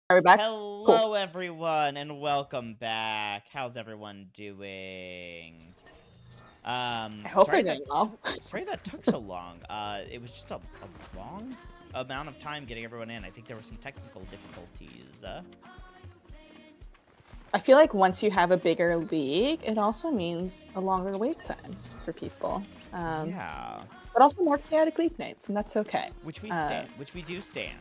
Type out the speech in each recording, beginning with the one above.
Are we back? Cool. Hello, everyone, and welcome back. How's everyone doing? I hope they're doing well. Sorry that took so long. It was just a long amount of time getting everyone in. I think there were some technical difficulties. I feel like once you have a bigger league, it also means a longer wait time for people. Yeah, But also more chaotic league nights, and that's okay. which we do stand.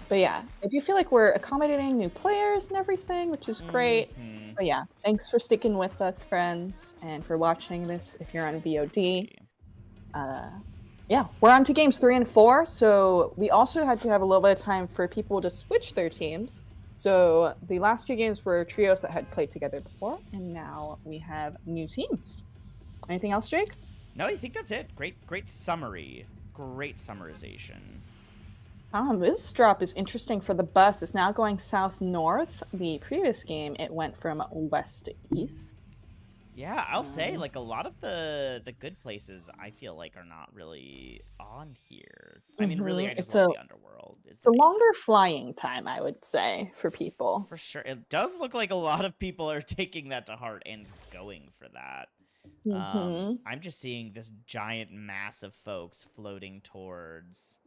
But yeah, I do feel like we're accommodating new players and everything, which is great. Mhm. But yeah, thanks for sticking with us, friends, and for watching this if you're on VOD. Yeah, we're on to games 3 and 4, so we also had to have a little bit of time for people to switch their teams. So the last two games were trios that had played together before, and now we have new teams. Anything else, Jake? No, I think that's it. Great summary. Great summarization. This drop is interesting for the bus. It's now going south-north. The previous game, it went from west to east. Yeah, I'll say like a lot of the good places I feel like are not really on here. I mean, really, I just love the underworld. Is It's a the main longer flying time, I would say, for people. for sure. It does look like a lot of people are taking that to heart and going for that. I'm just seeing this giant mass of folks floating towards.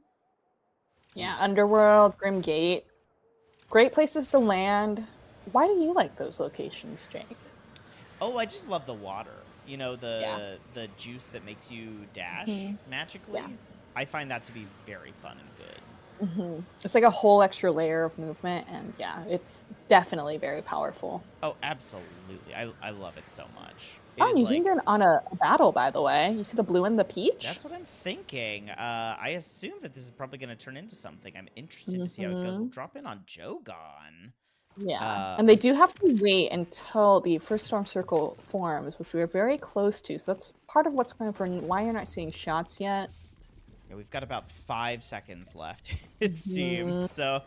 Yeah, Underworld, Grim Gate. Great places to land. Why do you like those locations, Jake? Oh, I just love the water. You know, Yeah. the juice that makes you dash magically. Yeah. I find that to be very fun and good. It's like a whole extra layer of movement, and yeah, it's definitely very powerful. Oh, absolutely. I love it so much. It Oh, is New like Zealand on a battle, by the way. You see the blue and the peach? that's what I'm thinking. I assume that this is probably going to turn into something. I'm interested to see how it goes. We'll drop in on Jogon. Yeah, and they do have to wait until the first storm circle forms, which we are very close to. So that's part of what's going for why you're not seeing shots yet. Yeah, we've got about 5 seconds left, it seems. So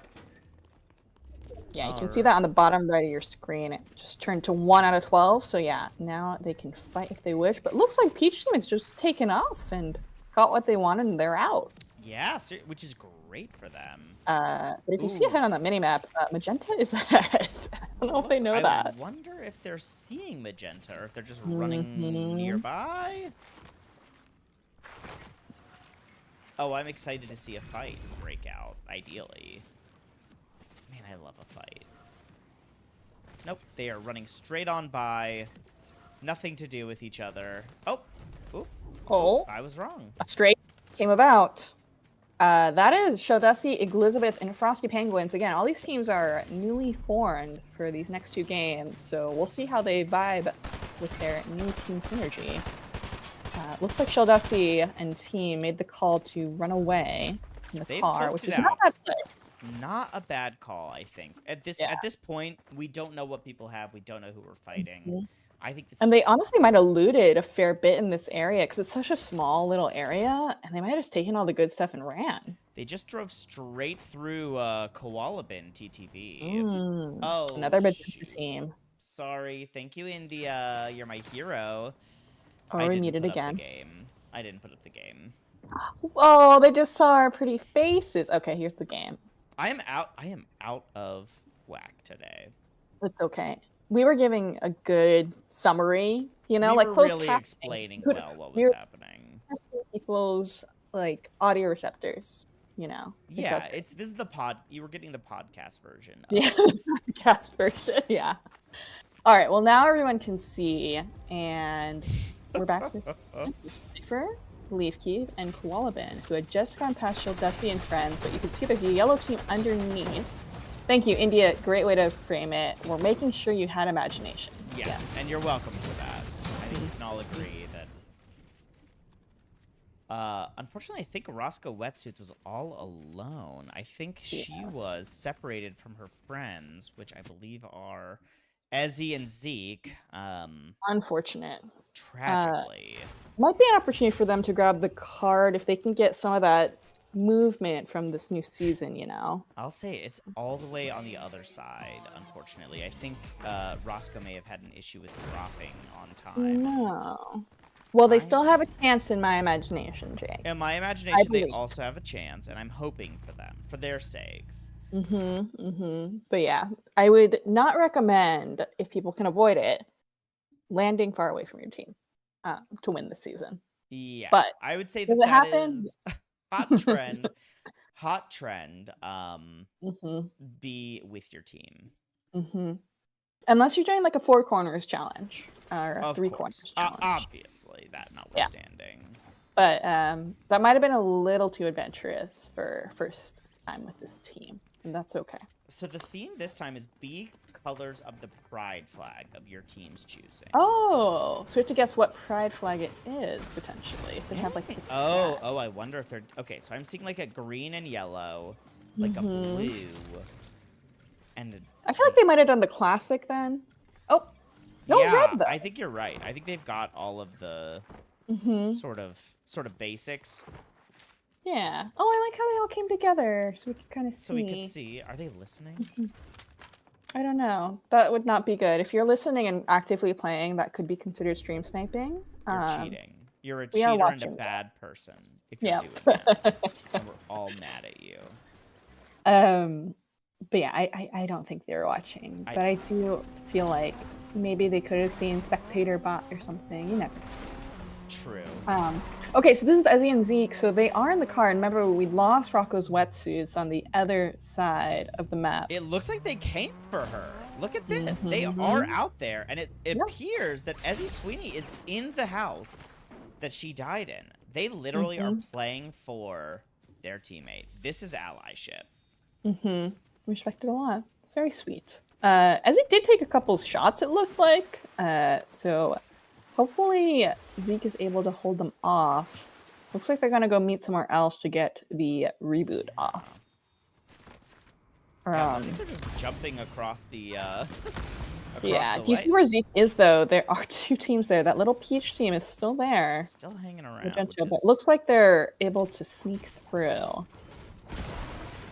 Yeah, you can see that on the bottom right of your screen. It just turned to 1 out of 12. So yeah, now they can fight if they wish. But it looks like Peach Team has just taken off and got what they wanted, and they're out. yeah, which is great for them. But if you see ahead on that minimap, Magenta is ahead. I don't know if they know that. I wonder if they're seeing Magenta or if they're just running nearby. Oh, I'm excited to see a fight break out, ideally. Man, I love a fight. Nope, they are running straight on by. Nothing to do with each other. Oh, Oh, I was wrong. a straight came about. That is Sheldusy, Elizabeth, and Frosty Penguins. Again, all these teams are newly formed for these next two games, so we'll see how they vibe with their new team synergy. Looks like Sheldusy and team made the call to run away in the car, which is not a bad play. Not a bad call, I think. At this point, we don't know what people have. We don't know who we're fighting. I think this. And they honestly might have looted a fair bit in this area because it's such a small little area, and they might have just taken all the good stuff and ran. They just drove straight through Koala Bin TTV. Oh, another Magenta team. Sorry, thank you, India. You're my hero. Oh, we muted again. I didn't put up the game. Oh, they just saw our pretty faces. Okay, here's the game. I am out of whack today. It's okay. We were giving a good summary, you know, we like closed really captioning. Explaining well what was happening. People's like audio receptors, you know. Yeah, this is the pod. You were getting the podcast version. Yeah, podcast version. Yeah. All right. Well, now everyone can see, and we're back with Cypher, Leaf Keep, and Koala Bin, who had just gone past Sheldusy and friends, but you can see there's a yellow team underneath. Thank you, India. Great way to frame it. We're making sure you had imagination. Yes, and you're welcome for that. I think we can all agree that. Unfortunately, I think Roscoe Wetsuits was all alone. I think she was separated from her friends, which I believe are Ezzy and Zeke. Unfortunate. Tragically. Might be an opportunity for them to grab the card if they can get some of that movement from this new season, you know. I'll say it's all the way on the other side, unfortunately. I think Roscoe may have had an issue with dropping on time. No. Well, they still have a chance in my imagination, Jake. In my imagination, they also have a chance, and I'm hoping for them, for their sakes. But yeah, I would not recommend, if people can avoid it, landing far away from your team to win this season. But Yes, I would say does that it that happen? is hot trend. Hot trend. hmm Be with your team. hmm Unless you're doing like a four corners challenge or a Of three course. corners challenge. Obviously, that Yeah. notwithstanding. But that might have been a little too adventurous for first time with this team, and that's okay. So the theme this time is be colors of the pride flag of your team's choosing. Oh, so we have to guess what pride flag it is, potentially. If they have like different flags. Oh, I wonder if they're... Okay, so I'm seeing like a green and yellow, like a blue, and I feel like they might have done the classic then. Oh, no yeah, red though. I think you're right. I think they've got all of the sort of basics. Yeah. Oh, I like how they all came together, so we could kind of see. So we could see. Are they listening? I don't know. That would not be good. If you're listening and actively playing, that could be considered stream sniping. You're cheating. You're a we are cheater and a watching bad person if you're Yeah. doing that. And we're all mad at you. But yeah, I don't think they were watching. I But I don't do feel like maybe they could have seen spectator bot or something. You never know. True. Okay, so this is Ezzy and Zeke. So they are in the car. And remember, we lost Rocco's wetsuits on the other side of the map. It looks like they came for her. Look at this. They are out there. And it appears that Ezzy Sweeney is in the house that she died in. They literally are playing for their teammate. This is allyship. Respect it a lot. Very sweet. Ezzy did take a couple of shots, it looked like. So hopefully Zeke is able to hold them off. Looks like they're going to go meet somewhere else to get the reboot off. Yeah, looks like they're just jumping across the yeah, do you see where Zeke is, though? There are two teams there. That little peach team is still there. Still hanging around. Magento, but it looks like they're able to sneak through.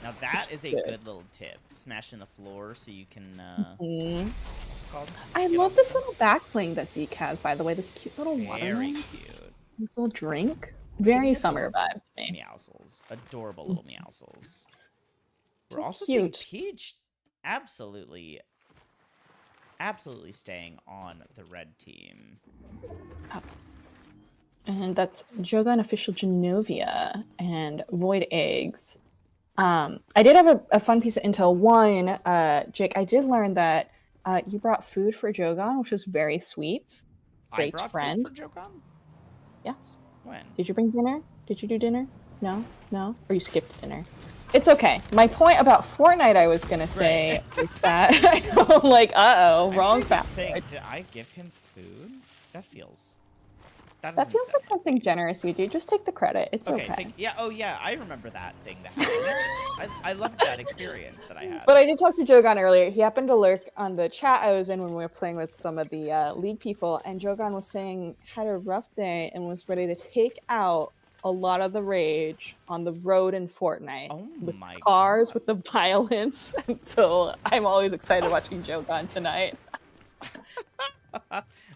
Now that is a good little tip. Smash in the floor so you can, what's it called? I love this little back bling that Zeke has, by the way. This cute little watermelon. Very cute. This little drink. Very summer vibe. Meowscles. Adorable little meowscles. We're also cute. seeing Peach absolutely staying on the red team. And that's Jogan Official Genovia and Void Eggs. I did have a fun piece of intel. One, Jake, I did learn that you brought food for Jogan, which was very sweet. Great I brought friend. food for Jogan? Yes. When? Did you bring dinner? Did you do dinner? No? No? Or you skipped dinner? It's okay. My point about Fortnite, I was gonna say, is that I know, like, wrong fact. Did I give him food? That feels like something generous you do. Just take the credit. It's okay. Yeah, I remember that thing that happened. I loved that experience that I had. But I did talk to Jogan earlier. He happened to lurk on the chat I was in when we were playing with some of the league people, and Jogan was saying had a rough day and was ready to take out a lot of the rage on the road in Fortnite with cars, with the violence. So I'm always excited watching Jogan tonight.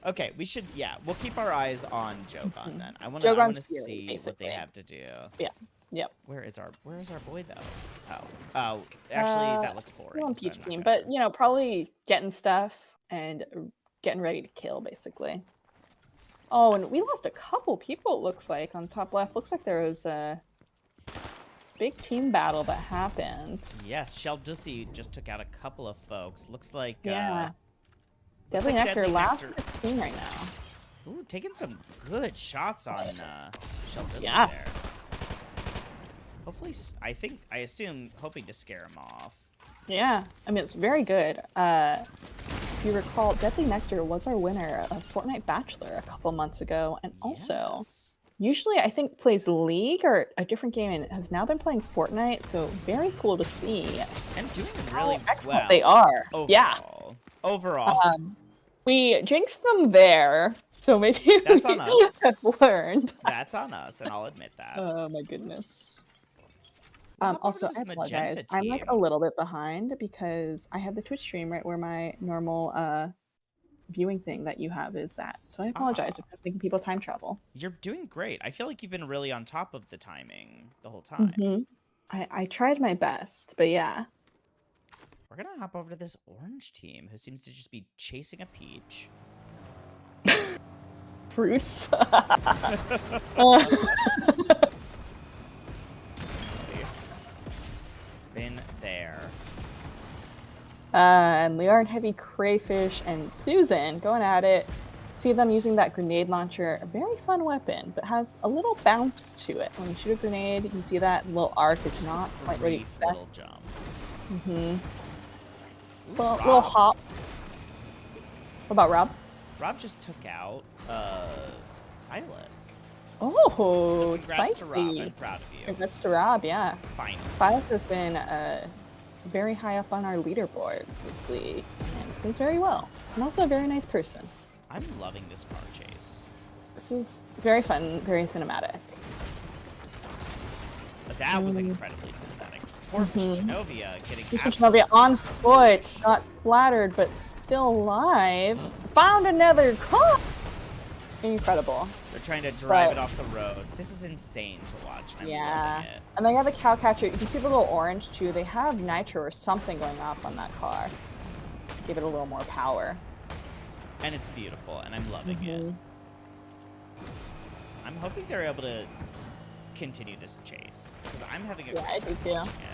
Okay, we should, we'll keep our eyes on Jogan then. I want to see basically what they have to do. Yeah. Yep. Where is our boy though? Oh, actually that looks boring. On Peach team, but you know, probably getting stuff and getting ready to kill basically. Oh, and we lost a couple people, it looks like, on top left. Looks like there was a big team battle that happened. Yes, Shell Dussy just took out a couple of folks. Looks like Deadly Nectar last team right now. Ooh, taking some good shots on Shell Dussy there. Hopefully, I assume, hoping to scare him off. Yeah, I mean, it's very good. If you recall, Deadly Nectar was our winner of Fortnite Bachelor a couple months ago, and also usually I think plays League or a different game, and has now been playing Fortnite. So very cool to see. And doing really excellent they are. Overall. Overall. We jinxed them there, so maybe that's on us. Have learned. That's on us, and I'll admit that. Oh my goodness. Also, I apologize. I'm like a little bit behind because I have the Twitch stream right where my normal viewing thing that you have is at. So I apologize if I was making people time travel. You're doing great. I feel like you've been really on top of the timing the whole time. I tried my best, but yeah. We're gonna hop over to this orange team who seems to just be chasing a peach. Bruce. Been there. And Liar and Heavy Crayfish and Susan going at it. See them using that grenade launcher. A very fun weapon, but has a little bounce to it. When you shoot a grenade, you can see that little arc is not quite what you expect. Little jump. Little hop. What about Rob? Rob just took out Silas. Oh, it's Congrats to Rob. spicy. I'm proud of you. Congrats to Rob, yeah. Fine. Silas has been very high up on our leaderboards this week and plays very well. And also a very nice person. I'm loving this car chase. This is very fun, very cinematic. But that was incredibly cinematic. Poor Genovia getting Genovia on foot, got splattered, but still alive. Found another car! Incredible. They're trying to drive it off the road. This is insane to watch. I'm loving it. And they have the cow catcher. You can see the little orange too. They have nitro or something going off on that car to give it a little more power. And it's beautiful, and I'm loving it. I'm hoping they're able to continue this chase because I'm having a great I do time too. watching it.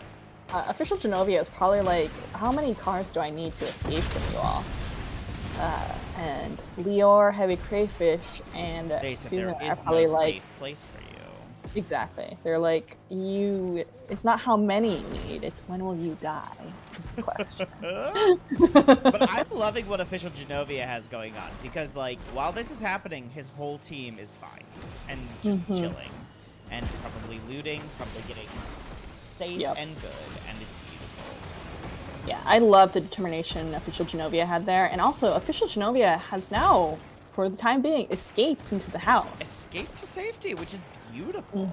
Official Genovia is probably like, how many cars do I need to escape from you all? And Lior, Heavy Crayfish, and They said Susan there are is probably no like, safe place for you. exactly. They're like, it's not how many you need, it's when will you die, is the question. But I'm loving what Official Genovia has going on because, like, while this is happening, his whole team is fine and just chilling and probably looting, probably getting safe and good, and it's beautiful. Yeah, I love the determination Official Genovia had there, and also Official Genovia has now, for the time being, escaped into the house. Escape to safety, which is beautiful.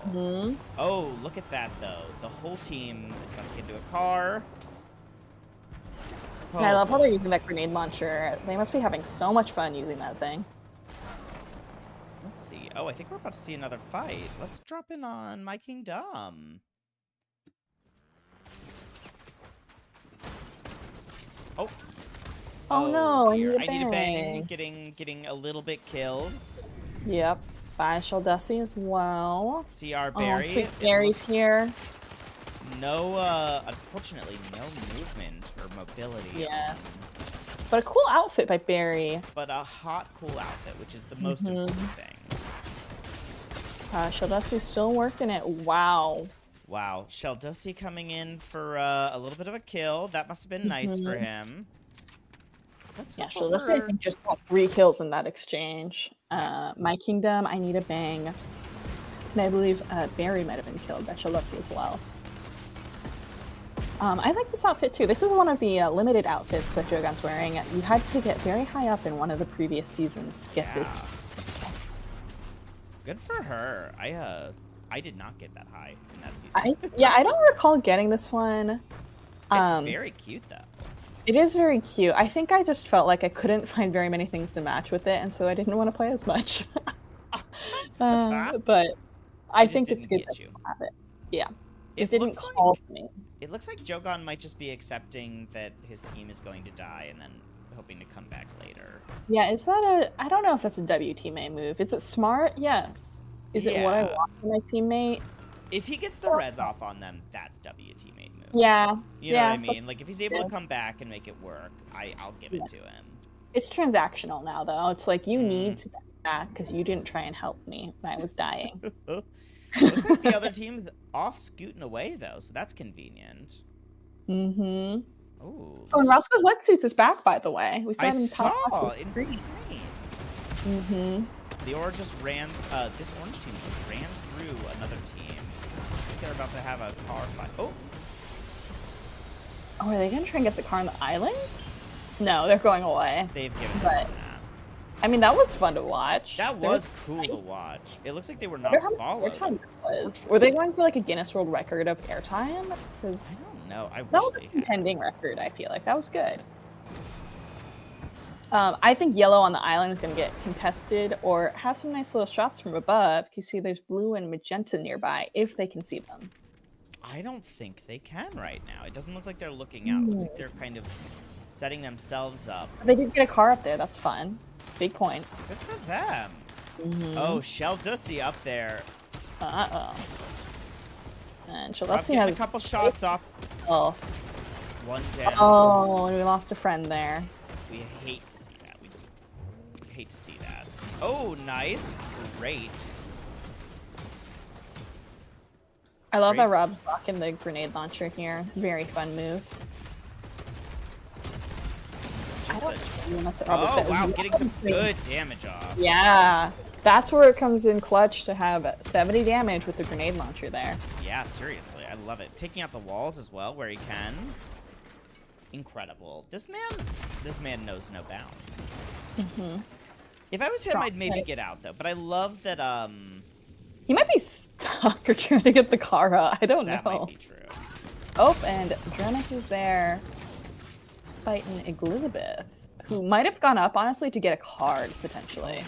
Oh, look at that, though. The whole team is about to get into a car. And I love how they're using that grenade launcher. They must be having so much fun using that thing. Let's see. Oh, I think we're about to see another fight. Let's drop in on My Kingdom. Oh no, dear. I need a bang. Getting a little bit killed. Yep. Bye, Sheldussie as well. CR Barry. Barry's here. No, unfortunately, no movement or mobility. Yeah. But a cool outfit by Barry. But a hot, cool outfit, which is the most important thing. Sheldussie's still working it. Wow. Wow. Sheldussie coming in for a little bit of a kill. That must have been nice for him. Yeah, Sheldussie, I think, just got 3 kills in that exchange. My Kingdom, I need a bang. And I believe Barry might have been killed by Sheldussie as well. I like this outfit too. This is one of the limited outfits that Jogon's wearing. You had to get very high up in one of the previous seasons to get this. Good for her. I did not get that high in that season. I don't recall getting this one. It's very cute though. It is very cute. I think I just felt like I couldn't find very many things to match with it, and so I didn't want to play as much. But I think it's good to have it. Yeah. It didn't call to me. It looks like Jogon might just be accepting that his team is going to die and then hoping to come back later. Yeah, is that I don't know if that's a W teammate move. Is it smart? Yes. Is it what I want from my teammate? If he gets the res off on them, that's W teammate move. Yeah. You know what I mean? Like, if he's able to come back and make it work, I'll give it to him. It's transactional now, though. It's like, you need to get back because you didn't try and help me when I was dying. Looks like the other team's off scooting away, though, so that's convenient. Mm-hmm. Ooh. Oh, and Roscoe's Wetsuits is back, by the way. We saw him top. Insane. Mm-hmm. The orange just ran, this orange team just ran through another team. I think they're about to have a car fight. Oh, are they going to try and get the car on the island? No, they're going away. They've given up on that. I mean, that was fun to watch. That was cool to watch. It looks like they were not followed. Were they going for like a Guinness World Record of airtime? I don't know. That was a contending record, I feel like. That was good. I think yellow on the island is going to get contested or have some nice little shots from above. You see there's blue and magenta nearby, if they can see them. I don't think they can right now. It doesn't look like they're looking out. It looks like they're kind of setting themselves up. They did get a car up there. That's fun. Big points. Good for them. Oh, Sheldussy up there. Uh-oh. And Rob Sheldussy getting has a couple shots off. One down. Oh, we lost a friend there. We hate to see that. We hate to see that. Oh, nice. Great. I love that Rob's rocking the grenade launcher here. Very fun move. Oh, wow, getting some good damage off. Yeah, that's where it comes in clutch to have 70 damage with the grenade launcher there. Yeah, seriously, I love it. Taking out the walls as well where he can. Incredible. This man knows no bounds. If I was him, I'd maybe get out though. But I love that. He might be stuck or trying to get the car out. I don't know. That might be true. Oh, and Drenix is there fighting Elizabeth, who might have gone up, honestly, to get a card, potentially.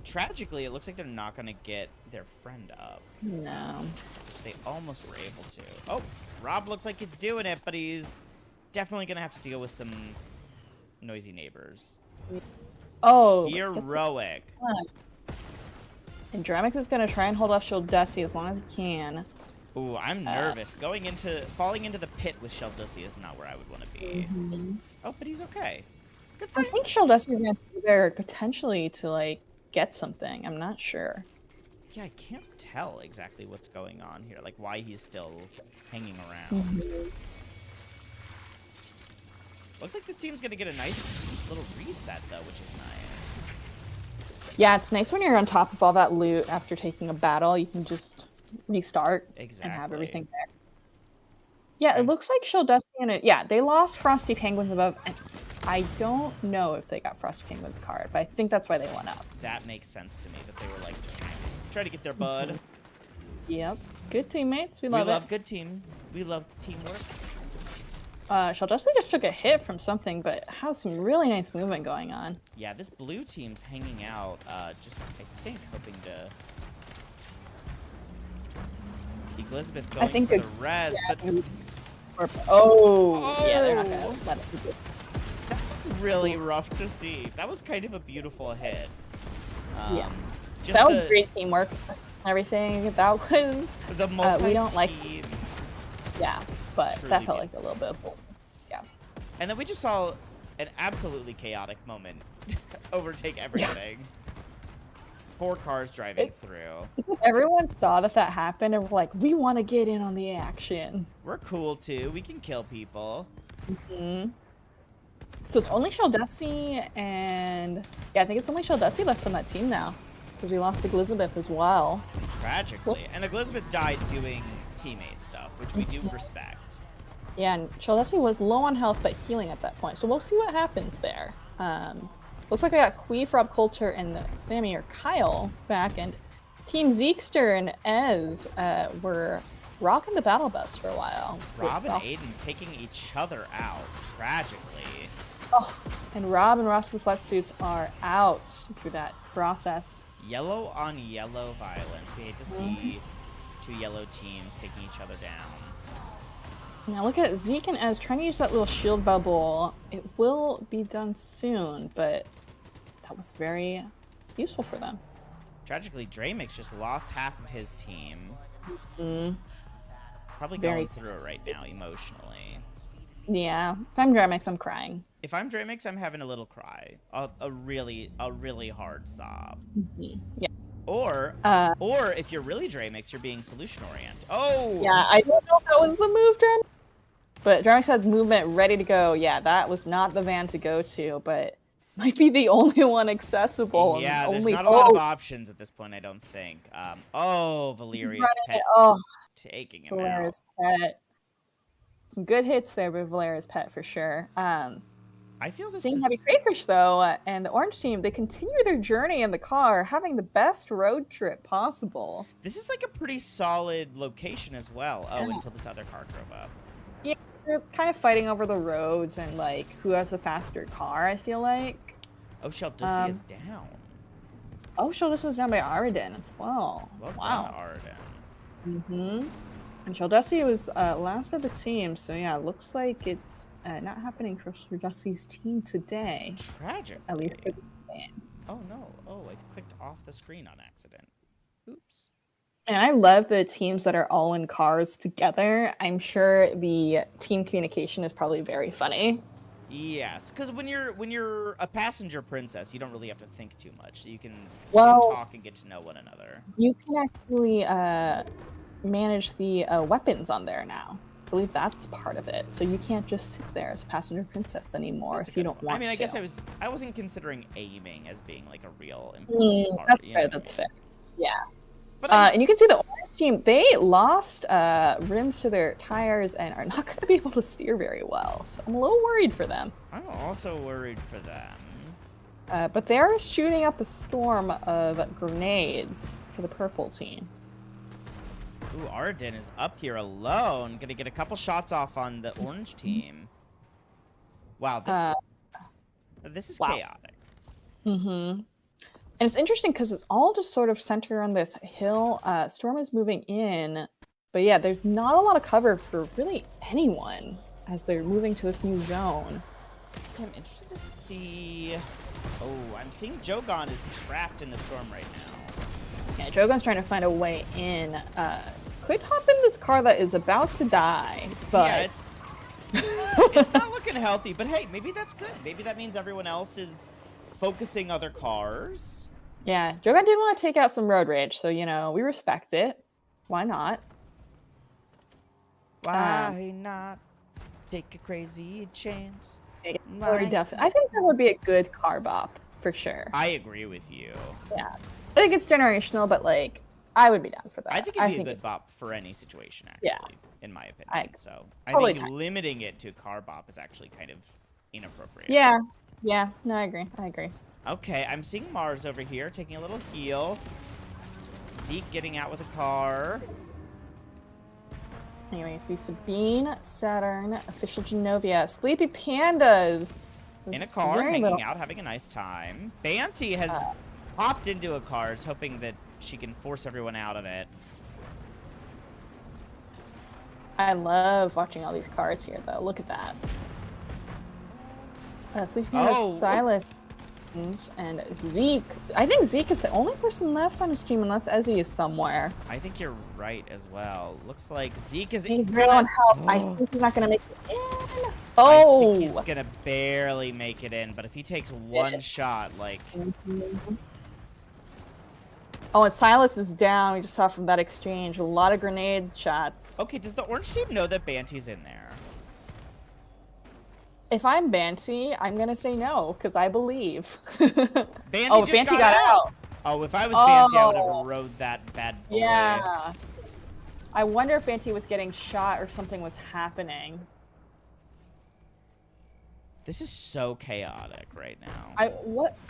Tragically, it looks like they're not going to get their friend up. No. They almost were able to. Oh, Rob looks like he's doing it, but he's definitely going to have to deal with some noisy neighbors. Oh. Heroic. And Dramix is going to try and hold off Sheldussy as long as he can. Ooh, I'm nervous. Falling into the pit with Sheldussy is not where I would want to be. Oh, but he's okay. Good for him. I think Sheldussy is going to be there potentially to, like, get something. I'm not sure. Yeah, I can't tell exactly what's going on here. Like, why he's still hanging around. Looks like this team's going to get a nice little reset, though, which is nice. Yeah, it's nice when you're on top of all that loot after taking a battle. You can just restart and have everything there. Yeah, it looks like Sheldussy and it. Yeah, they lost Frosty Penguins above. And I don't know if they got Frosty Penguins card, but I think that's why they went up. That makes sense to me, that they were like, try to get their bud. Yep. Good teammates. We love it. We love good team. We love teamwork. Sheldussy just took a hit from something, but has some really nice movement going on. Yeah, this blue team's hanging out, just, I think, hoping to... Elizabeth going for the res, but... Oh, yeah, they're not gonna let it do. That was really rough to see. That was kind of a beautiful hit. Yeah. That was great teamwork and everything. That was... The multi-team. We don't like... Yeah. But Truly that felt like a little bit of bull. Yeah. And then we just saw an absolutely chaotic moment overtake everything. 4 cars driving through. Everyone saw that happened and were like, we want to get in on the action. We're cool too. We can kill people. So it's only Sheldussy and... Yeah, I think it's only Sheldussy left on that team now. Because we lost Elizabeth as well. Tragically. And Elizabeth died doing teammate stuff, which we do respect. Yeah, and Sheldussy was low on health but healing at that point, so we'll see what happens there. Looks like we got Queef, Rob Coulter, and Sammy or Kyle back, and Team Zeekster and Ez were rocking the battle bus for a while. Rob and Aiden taking each other out, tragically. Oh, and Rob and Ross's wetsuits are out through that process. Yellow on yellow violence. We hate to see 2 yellow teams taking each other down. Now look at Zeke and Ez trying to use that little shield bubble. It will be done soon, but that was very useful for them. Tragically, Dramix just lost half of his team. Probably Very going through it right now emotionally. Yeah, if I'm Dramix, I'm crying. If I'm Dramix, I'm having a little cry. A really hard sob. Yeah. Or if you're really Dramix, you're being solution oriented. Oh! Yeah, I don't know if that was the move, Dramix. But Dramix had movement ready to go. Yeah, that was not the van to go to, but might be the only one accessible. Yeah, there's only not a lot of options at this point, I don't think. Valeria's pet taking him Valeria's out. pet. Some good hits there with Valeria's pet for sure. I feel this Seeing Heavy Crayfish, though, and the Orange team, they continue their journey in the car, having the best road trip possible. This is like a pretty solid location as well. Oh, until this other car drove up. Yeah, they're kind of fighting over the roads and, like, who has the faster car, I feel like. Oh, Sheldussy is down. Oh, Sheldussy was down by Aridin as well. Well done, Aridin. Mm-hmm. And Chaldesi was last of the team, so yeah, looks like it's not happening for Chaldesi's team today. Tragically. At least for this game. Oh no. Oh, I clicked off the screen on accident. Oops. And I love the teams that are all in cars together. I'm sure the team communication is probably very funny. Yes, because when you're a passenger princess, you don't really have to think too much. So you can Well, talk and get to know one another. you can actually manage the weapons on there now. I believe that's part of it. So you can't just sit there as passenger princess anymore That's if you don't want to. I mean, I guess I wasn't considering aiming as being like a real Mm, important part. that's You know fair. what I That's mean? fair. Yeah. But And you can see the orange team, they lost rims to their tires and are not going to be able to steer very well. So I'm a little worried for them. I'm also worried for them. But they're shooting up a storm of grenades for the purple team. Ooh, Arden is up here alone. Gonna get a couple shots off on the orange team. Wow, this is chaotic. Mm-hmm. And it's interesting because it's all just sort of centered on this hill. Storm is moving in, but yeah, there's not a lot of cover for really anyone as they're moving to this new zone. Okay, I'm interested to see... Oh, I'm seeing Jogon is trapped in the storm right now. Yeah, Drogon's trying to find a way in. Could hop in this car that is about to die, but... Yeah, it's not looking healthy, but hey, maybe that's good. Maybe that means everyone else is focusing other cars. Yeah, Jogan did want to take out some road rage, so, you know, we respect it. Why not? Why not take a crazy chance? I think that would be a good car bop, for sure. I agree with you. Yeah. I think it's generational, but, like, I would be down for that. I think it'd be a good bop for any situation, actually, in my opinion. I think limiting it to car bop is actually kind of inappropriate. Yeah. Yeah. No, I agree. Okay, I'm seeing Mars over here taking a little heal. Zeke getting out with a car. Anyway, see Sabine, Saturn, Official Genovia, Sleepy Pandas. In a car, hanging out, having a nice time. Banty has hopped into a car, hoping that she can force everyone out of it. I love watching all these cars here, though. Look at that. Sleepy Pandas, Silas, and Zeke. I think Zeke is the only person left on his team, unless Ezzy is somewhere. I think you're right as well. Looks like Zeke is. He's very on help. I think he's not gonna make it in. Oh, I think he's gonna barely make it in, but if he takes one shot, like. Oh, and Silas is down. We just saw from that exchange a lot of grenade shots. Okay, does the orange team know that Banty's in there? If I'm Banty, I'm gonna say no because I believe. Banty got out. Oh, if I was Banty, I would have rode that bad boy. Yeah. I wonder if Banty was getting shot or something was happening. This is so chaotic right now. I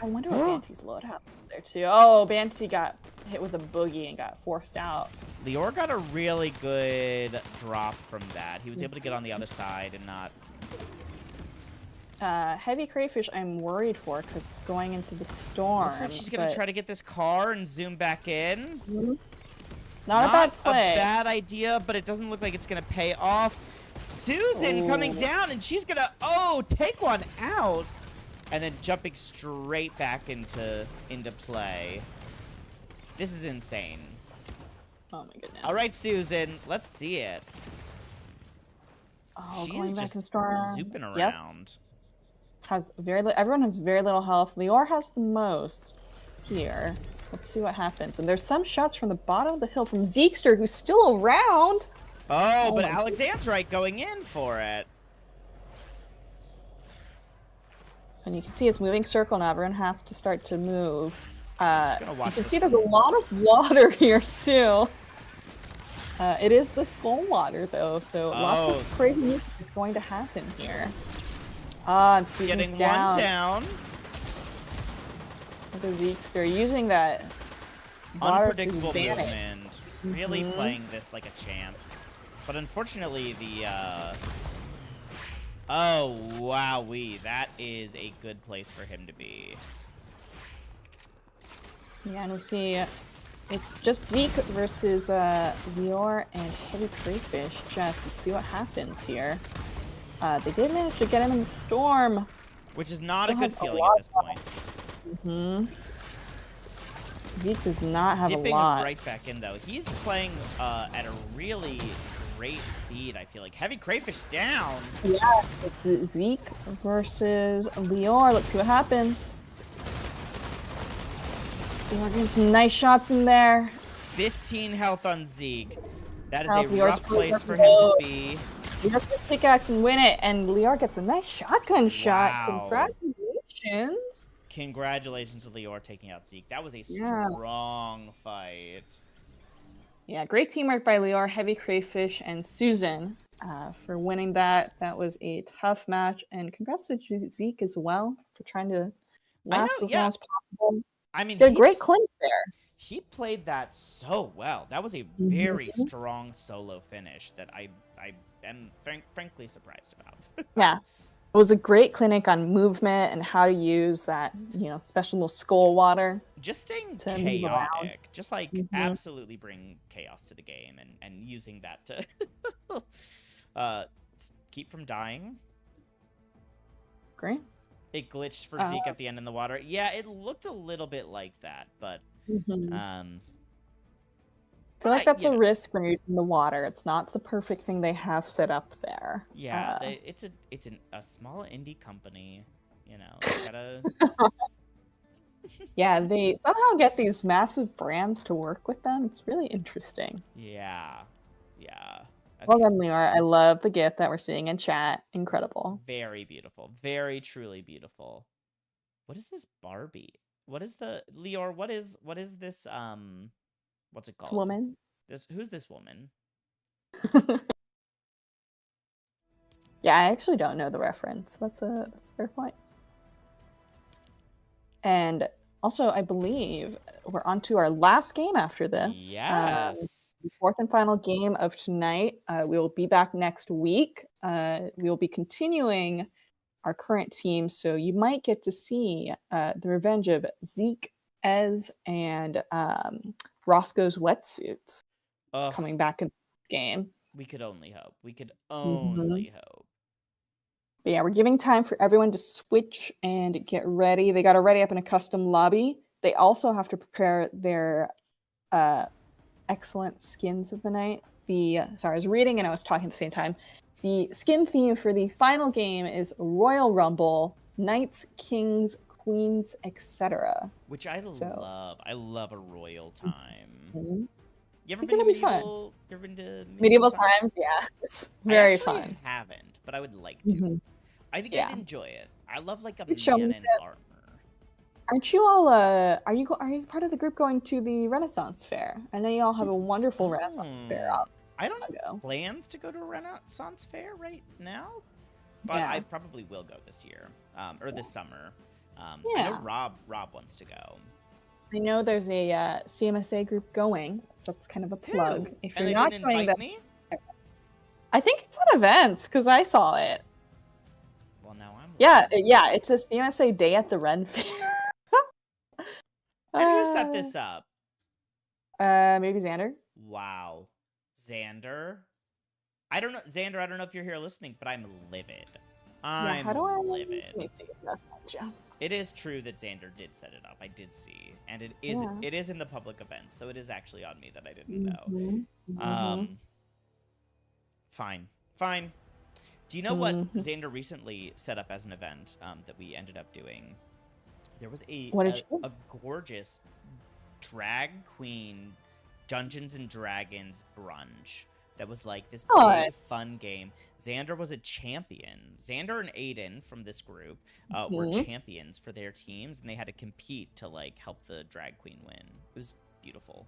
wonder what Banty's loadout there too. Oh, Banty got hit with a boogie and got forced out. Lior got a really good drop from that. He was able to get on the other side and not. Heavy Crayfish, I'm worried for because going into the storm. Looks like she's gonna try to get this car and zoom back in. Not a bad play. A bad idea, but it doesn't look like it's gonna pay off. Susan coming down, and she's gonna take one out, and then jumping straight back into play. This is insane. Oh my goodness! All right, Susan, let's see it. Oh, she going is back just in storm. zooping around. Yep. Everyone has very little health. Lior has the most here. Let's see what happens. And there's some shots from the bottom of the hill from Zeekster, who's still around. Oh, but Alexandrite going in for it. And you can see it's moving circle now. Everyone has to start to move. You can see there's a one. lot of water here, too. It is the skull water, though, so lots of crazy music is going to happen here. And Susan's getting one down. The Zeekster using that unpredictable movement. Really playing this like a champ. But unfortunately, the oh wowee, that is a good place for him to be. Yeah, and we see It's just Zeke versus Lior and Heavy Crayfish. Let's see what happens here. They did manage to get him in the storm. Which is not Still a good has feeling at this point. Zeke does not have Dipping a lot. right back in, though. He's playing at a really great speed, I feel like. Heavy Crayfish down. Yeah, it's Zeke versus Lior. Let's see what happens. Lior getting some nice shots in there. 15 health on Zeke. That is Health, a Lior's rough place for him to be. Lior gets pickaxe and win it, and Lior gets a nice shotgun shot. Wow. Congratulations. Congratulations to Lior taking out Zeke. That was a strong fight. Yeah, great teamwork by Lior, Heavy Crayfish, and Susan for winning that. That was a tough match, and congrats to Zeke as well for trying to last as long as possible. I mean, he did a great clinic there. He played that so well. That was a very strong solo finish that I am frankly surprised about. Yeah. It was a great clinic on movement and how to use that, special little skull water. Just staying chaotic. Just like absolutely bring chaos to the game and using that to keep from dying. Great. It glitched for Zeke at the end in the water. Yeah, it looked a little bit like that, but I feel like that's a risk when you're using the water. It's not the perfect thing they have set up there. Yeah, it's a small indie company, gotta... Yeah, they somehow get these massive brands to work with them. It's really interesting. Yeah. Okay. Well done, Lior. I love the gift that we're seeing in chat. Incredible. Very beautiful. Very truly beautiful. What is this Barbie? What is the... Lior, what is this, what's it called? Woman. Who's this woman? Yeah, I actually don't know the reference. That's a fair point. And also, I believe we're on to our last game after this. Yes. The fourth and final game of tonight. We will be back next week. We will be continuing our current team, so you might get to see the revenge of Zeke, Ez, and Roscoe's wetsuits coming back in this game. We could only hope. We could only hope. But yeah, we're giving time for everyone to switch and get ready. They got to ready up in a custom lobby. They also have to prepare their excellent skins of the night. Sorry, I was reading and I was talking at the same time. The skin theme for the final game is Royal Rumble, Knights, Kings, Queens, etc. Which I love. I love a royal time. You ever been to medieval? You ever been to medieval times? Yeah, it's very fun. I haven't, but I would like to. I think I'd enjoy it. I love like a man in armor. Aren't you all? Are you part of the group going to the Renaissance Fair? I know you all have a wonderful Renaissance Fair out. I don't have plans to go to a Renaissance Fair right now, but I probably will go this year or this summer. I know Rob wants to go. I know there's a CMSA group going, so that's kind of a plug. Ew. If and you're they not didn't joining invite them, me? I think it's on events because I saw it. Well, now I'm. Yeah, it's a CMSA day at the Ren Fair. And who set this up? Maybe Xander. Wow, Xander. I don't know, Xander. I don't know if you're here listening, but I'm livid. I'm livid. Let me see if that's not. It is true that Xander did set it up. I did see, and it is in the public event, so it is actually on me that I didn't know. Fine. Do you know what Xander recently set up as an event that we ended up doing? There was a gorgeous drag queen Dungeons and Dragons brunch that was like this big fun game. Xander was a champion. Xander and Aiden from this group were champions for their teams, and they had to compete to like help the drag queen win. It was beautiful.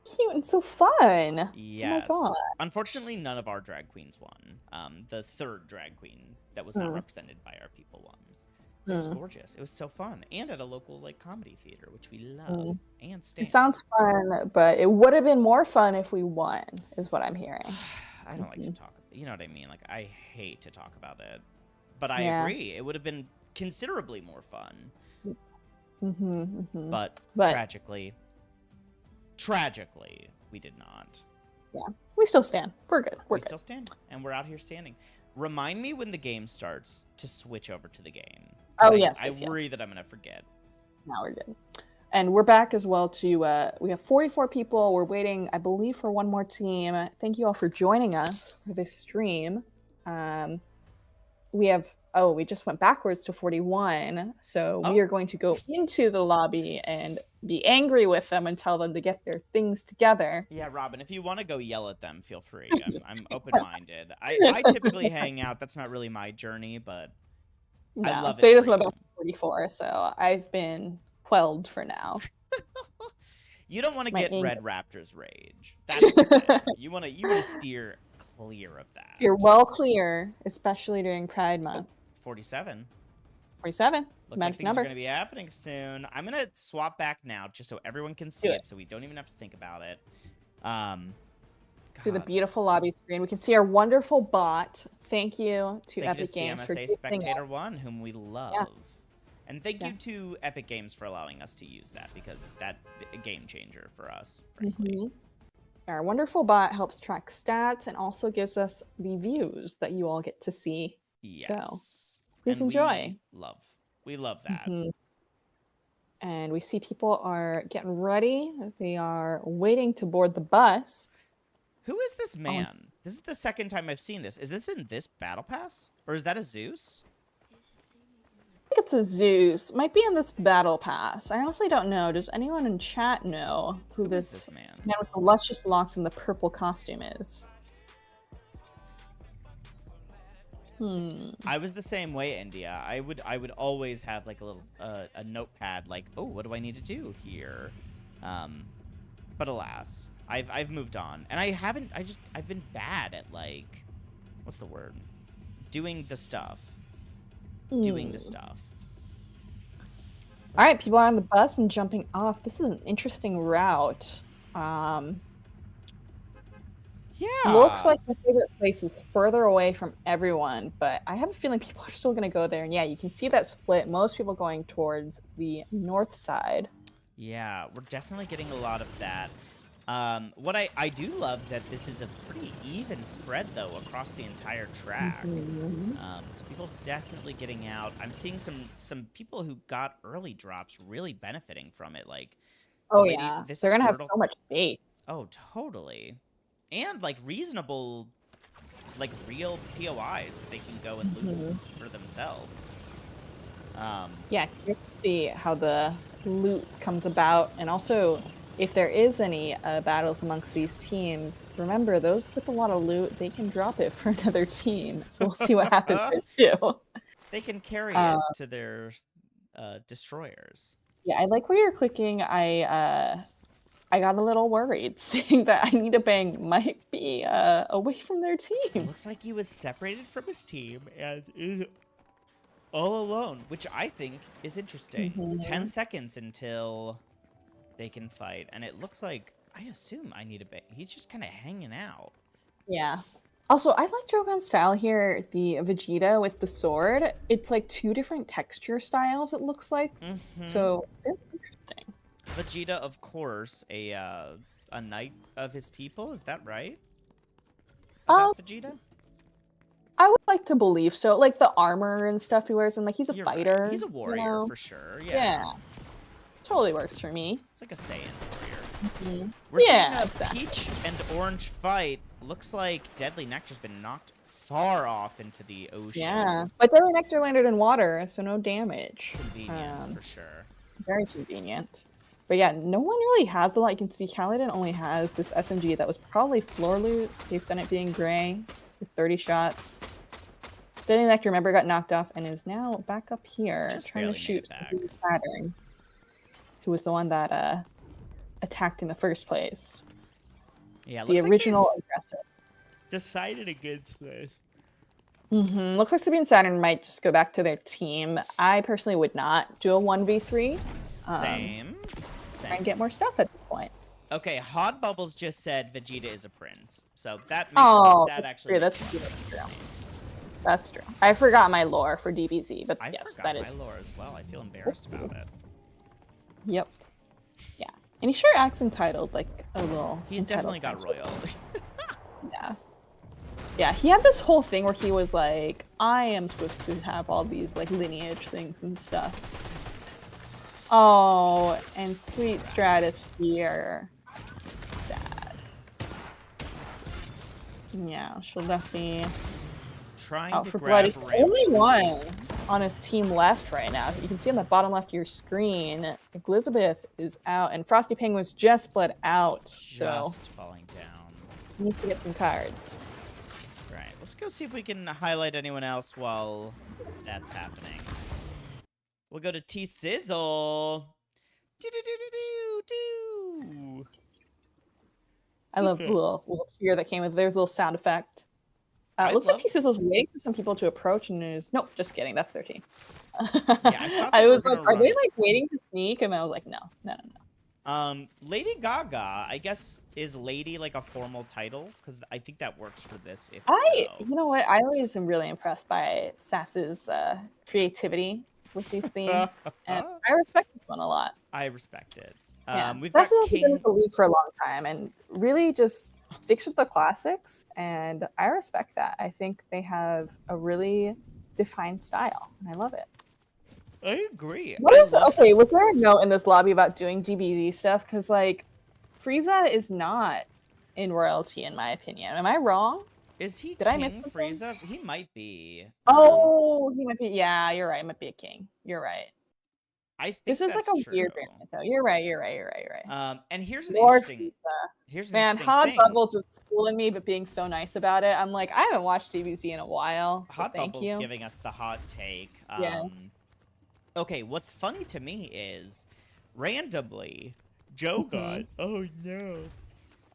Cute and so fun. Yes. Oh my God. Unfortunately, none of our drag queens won. The third drag queen that was not represented by our people won. It was gorgeous. It was so fun, and at a local like comedy theater, which we love. And it sounds fun, but it would have been more fun if we won. Is what I'm hearing. I don't like to talk. You know what I mean? Like I hate to talk about it, but I agree. It would have been considerably more fun. But tragically, Tragically, we did not. Yeah, we still stand. We're good. We're We good. still stand, and we're out here standing. Remind me when the game starts to switch over to the game. Oh, I, yes. I worry that I'm going to forget. Now we're good. And we're back as well to, we have 44 people. We're waiting, I believe, for one more team. Thank you all for joining us for this stream. We have, we just went backwards to 41. So we are going to go into the lobby and be angry with them and tell them to get their things together. Yeah, Robin, if you want to go yell at them, feel free. I'm open-minded. I typically hang out. That's not really my journey, but No, I love it. They just went back to 44, so I've been quelled for now. You don't want to get Red Raptor's rage. That's the thing. You want to steer clear of that. You're well clear, especially during Pride Month. 47. 47. Looks like things are going to be happening soon. I'm going to swap back now just so everyone can see it, so we don't even have to think about it. See the beautiful lobby screen. We can see our wonderful bot. Thank you to Epic Games for CMSA Spectator 1, whom we love. Yeah. And thank you to Epic Games for allowing us to use that, because that's a game changer for us, frankly. Our wonderful bot helps track stats and also gives us the views that you all get to see. Yes. So please enjoy. We love that. And we see people are getting ready. They are waiting to board the bus. Who is this man? This is the second time I've seen this. Is this in this battle pass? Or is that a Zeus? I think it's a Zeus. Might be in this battle pass. I honestly don't know. Does anyone in chat know who this man with the luscious locks and the purple costume is? I was the same way, India. I would always have like a little a notepad, like, oh, what do I need to do here? But alas, I've moved on, and I've been bad at, like, what's the word? Doing the stuff. Doing the stuff. All right, people are on the bus and jumping off. This is an interesting route. Yeah. Looks like my favorite place is further away from everyone, but I have a feeling people are still going to go there. And yeah, you can see that split. Most people going towards the north side. Yeah, we're definitely getting a lot of that. What I do love that this is a pretty even spread, though, across the entire track. So people definitely getting out. I'm seeing some people who got early drops really benefiting from it. Like, yeah, they're gonna have so much space. Oh, totally. And like reasonable, like real POIs that they can go and loot for themselves. Yeah, you can see how the loot comes about, and also if there is any battles amongst these teams, remember those with a lot of loot, they can drop it for another team. So we'll see what happens there too. They can carry it to their destroyers. Yeah, I like where you're clicking. I got a little worried seeing that I Need a Bang might be away from their team. It looks like he was separated from his team and is all alone, which I think is interesting. 10 seconds until they can fight, and it looks like, I assume I Need a Bang. He's just kind of hanging out. Yeah. Also, I like Drogon's style here, the Vegeta with the sword. It's like two different texture styles, it looks like. So, it's interesting. Vegeta, of course, a knight of his people. Is that right? Vegeta? I would like to believe so. Like the armor and stuff he wears, and like he's a fighter. Right. He's a warrior for sure. Yeah. Totally works for me. It's like a Saiyan warrior. We're seeing a exactly. peach and orange fight. Looks like Deadly Nectar's been knocked far off into the ocean. Yeah, but Deadly Nectar landed in water, so no damage. Convenient for sure. Very convenient. But yeah, no one really has a lot. You can see Kaladin only has this SMG that was probably floor loot. They've done it being gray with 30 shots. Deadly Nectar, remember, got knocked off and is now back up here trying to shoot Saturn, who was the one that attacked in the first place. Yeah, the original aggressor. Decided against this. Looks like Sabine Saturn might just go back to their team. I personally would not do a 1v3. Same. Try and get more stuff at this point. Okay, Hot Bubbles just said Vegeta is a prince, so that makes that actually. That's true. That's true. I forgot my lore for DBZ, but yes, that is my lore as well. I feel embarrassed about it. Yep. Yeah. And he sure acts entitled, like a little. He's definitely got entitled royalty. Yeah. Yeah, he had this whole thing where he was like, I am supposed to have all these like lineage things and stuff. Oh, and sweet Stratosphere. Sad. Yeah, Shaldesi Trying out to for blood. grab He's the only one on his team left right now. You can see on the bottom left of your screen, Elizabeth is out, and Frosty Penguin's just bled out. So Just falling down. he needs to get some cards. Right, let's go see if we can highlight anyone else while that's happening. We'll go to T-Sizzle. Do-do-do-do-do-do. I love the little cheer that came with. There's a little sound effect. Looks like T-Sizzle's waiting for some people to approach, and is nope, just kidding. That's their team. I was like, are they like waiting to sneak? And I was like, no. Lady Gaga, I guess, is Lady like a formal title? Because I think that works for this. If you know what? I always am really impressed by Sass's creativity with these themes, and I respect this one a lot. I respect it. Yeah. We've Sass got has King been with the league for a long time, and really just sticks with the classics, and I respect that. I think they have a really defined style, and I love it. I agree. Okay, was there a note in this lobby about doing DBZ stuff? Because, like, Frieza is not in royalty, in my opinion. Am I wrong? Is he Did I miss Frieza? He might be. Oh, he might be. Yeah, you're right. He might be a king. You're right. I think this is like a weird variant, though. You're right. And here's an More interesting. Here's an interesting Hot Bubbles is schooling me, but being so nice about it. I'm like, I haven't watched DBZ in a while. So Hot Bubbles giving us the hot take. Yeah. Okay, what's funny to me is, randomly, Joe got. Oh no.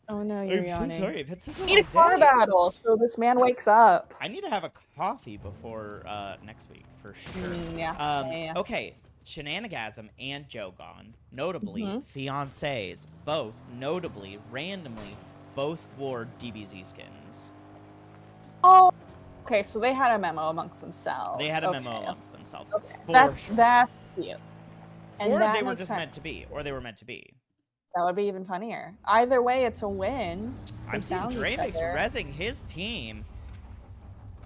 Oh no, you're yawning. I'm so sorry. I've had such a need a car battle so this man wakes up. I need to have a coffee before next week for sure. Yeah. Okay, Shenanigasm and Jogon, notably fiancés, both notably randomly, both wore DBZ skins. Oh, okay. So they had a memo amongst themselves. They had a memo amongst themselves. Okay. That's cute. And or they were just meant to be. Or they were meant to be. That would be even funnier. Either way, it's a win. I'm seeing Dramix rezzing his team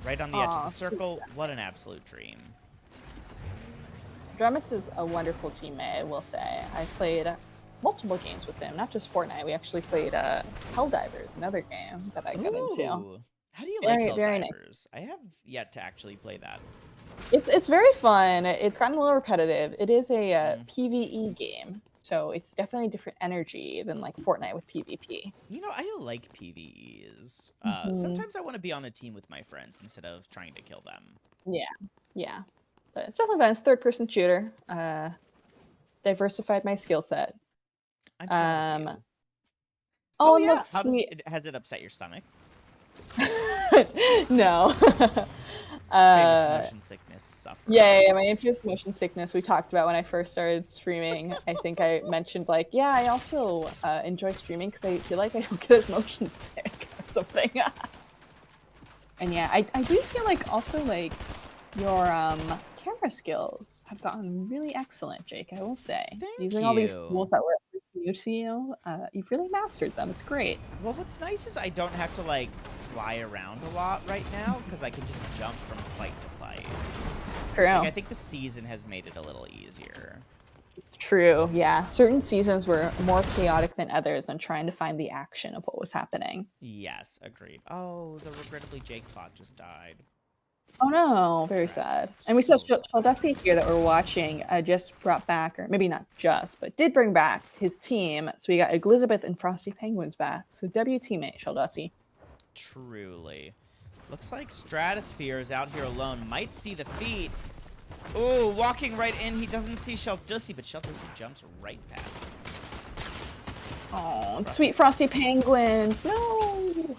right on the edge of the circle. Sweet. What an absolute dream. Dramix is a wonderful teammate, I will say. I played multiple games with him, not just Fortnite. We actually played Helldivers, another game that I got into. How do you like Helldivers? Nice. I have yet to actually play that. It's very fun. It's gotten a little repetitive. It is a PvE game, so it's definitely a different energy than like Fortnite with PvP. You know, I like PvEs. Sometimes I want to be on a team with my friends instead of trying to kill them. Yeah. But it's definitely fun. It's third-person shooter. Diversified my skill set. Oh yeah. Has it upset your stomach? No. Famous motion sickness sufferer. Yeah, my infamous motion sickness we talked about when I first started streaming. I think I mentioned like, yeah, I also enjoy streaming because I feel like I don't get as motion sick or something. And yeah, I do feel like also like your camera skills have gotten really excellent, Jake, I will say. Using all these tools that were new to you, you've really mastered them. It's great. Well, what's nice is I don't have to like fly around a lot right now because I can just jump from fight to fight. True. Like, I think the season has made it a little easier. It's true, yeah. Certain seasons were more chaotic than others and trying to find the action of what was happening. Yes, agreed. Oh, the regrettably Jake bot just died. Oh no, very sad. And we saw Shaldesi here that we're watching just brought back, or maybe not just, but did bring back his team. So we got Elizabeth and Frosty Penguins back. So W teammate Shaldesi. Truly. Looks like Stratosphere is out here alone. Might see the feet. Oh, walking right in. He doesn't see Shaldesi, but Shaldesi jumps right past him. Oh, sweet Frosty Penguins. No.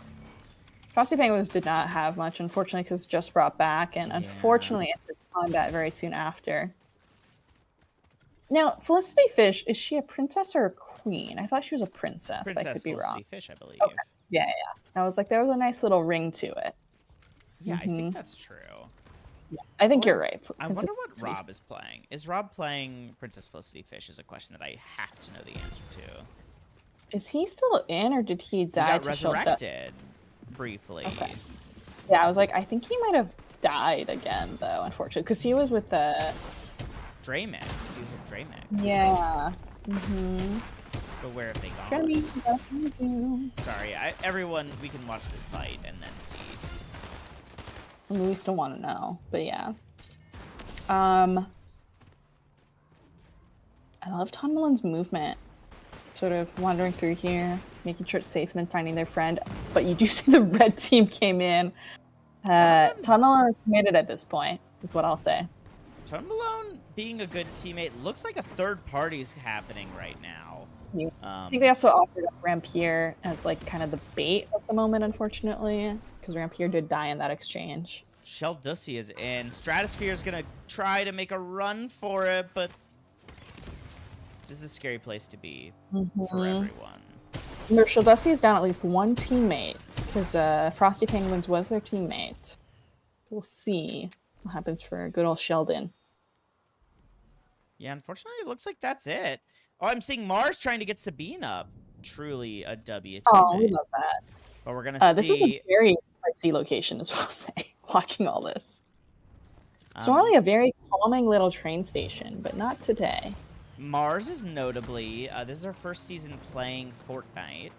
Frosty Penguins did not have much, unfortunately, because just brought back, and unfortunately entered combat very soon after. Now, Felicity Fish, is she a princess or a queen? I thought she was a princess, but I could be wrong. Felicity Fish, I believe. Okay. Yeah. I was like, there was a nice little ring to it. Yeah, I think that's true. I think you're right. I wonder what Rob is playing. Is Rob playing Princess Felicity Fish is a question that I have to know the answer to. Is he still in, or did he die? He got resurrected briefly. Okay. Yeah, I was like, I think he might have died again, though, unfortunately, because he was with the Draymix. He was with Draymix. Yeah. Mm-hmm. But where have they gone? Sorry, everyone, we can watch this fight and then see. I mean, we still want to know, but yeah. I love Tom Malone's movement. Sort of wandering through here, making sure it's safe, and then finding their friend. But you do see the red team came in. Tom Malone is committed at this point. That's what I'll say. Tom Malone being a good teammate looks like a third party's happening right now. Yeah. I think they also offered up Rampier as like kind of the bait at the moment, unfortunately, because Rampier did die in that exchange. Sheldussi is in. Stratosphere is gonna try to make a run for it, but this is a scary place to be for everyone. Remember, Sheldussi is down at least one teammate, because Frosty Penguins was their teammate. We'll see what happens for good old Sheldon. Yeah, unfortunately, it looks like that's it. Oh, I'm seeing Mars trying to get Sabine up. Truly a W teammate. Oh, we love that. But we're gonna see. This is a very spicy location, as well. Say, watching all this. It's normally a very calming little train station, but not today. Mars is notably. This is our first season playing Fortnite.